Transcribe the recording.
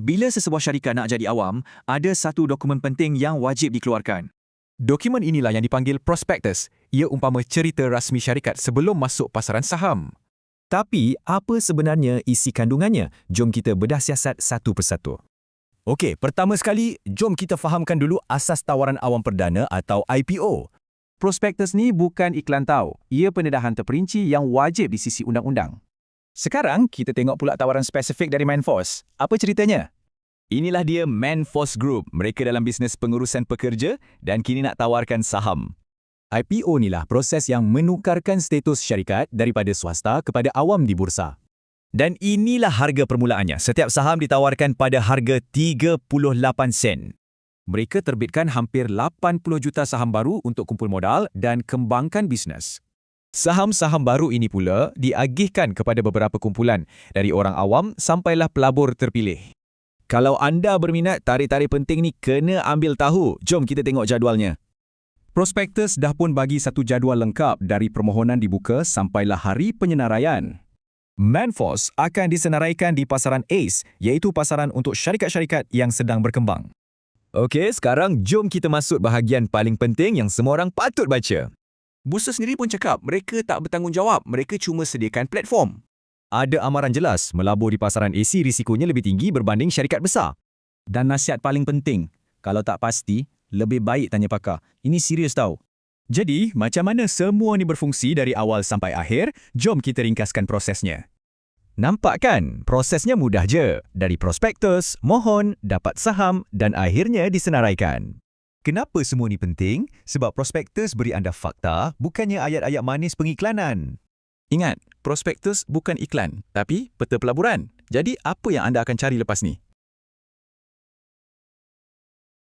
Bila sesebuah syarikat nak jadi awam, ada satu dokumen penting yang wajib dikeluarkan. Dokumen inilah yang dipanggil prospektus. Ia umpama cerita rasmi syarikat sebelum masuk pasaran saham. Tapi, apa sebenarnya isi kandungannya? Jom kita bedah siasat satu persatu. Okey, pertama sekali, jom kita fahamkan dulu asas tawaran awam perdana atau IPO. Prospektus ni bukan iklan tau. Ia pendedahan terperinci yang wajib di sisi undang-undang. Sekarang, kita tengok pula tawaran spesifik dari Manforce. Apa ceritanya? Inilah dia Manforce Group. Mereka dalam bisnes pengurusan pekerja dan kini nak tawarkan saham. IPO inilah proses yang menukarkan status syarikat daripada swasta kepada awam di bursa. Dan inilah harga permulaannya. Setiap saham ditawarkan pada harga 38 sen. Mereka terbitkan hampir 80 juta saham baru untuk kumpul modal dan kembangkan bisnes. Saham-saham baru ini pula diagihkan kepada beberapa kumpulan, dari orang awam sampailah pelabur terpilih. Kalau anda berminat, tarik-tarik penting ni kena ambil tahu. Jom kita tengok jadualnya. Prospektus dah pun bagi satu jadual lengkap dari permohonan dibuka sampailah hari penyenaraian. Manforce akan disenaraikan di pasaran ACE, iaitu pasaran untuk syarikat-syarikat yang sedang berkembang. Okey, sekarang jom kita masuk bahagian paling penting yang semua orang patut baca. Bursa sendiri pun cakap mereka tak bertanggungjawab, mereka cuma sediakan platform. Ada amaran jelas, melabur di pasaran AC risikonya lebih tinggi berbanding syarikat besar. Dan nasihat paling penting, kalau tak pasti, lebih baik tanya pakar. Ini serius tau. Jadi, macam mana semua ni berfungsi dari awal sampai akhir? Jom kita ringkaskan prosesnya. Nampak kan? Prosesnya mudah je. Dari prospektus, mohon, dapat saham dan akhirnya disenaraikan. Kenapa semua ni penting? Sebab prospektus beri anda fakta, bukannya ayat-ayat manis pengiklanan. Ingat, prospektus bukan iklan, tapi peta pelaburan. Jadi, apa yang anda akan cari lepas ni?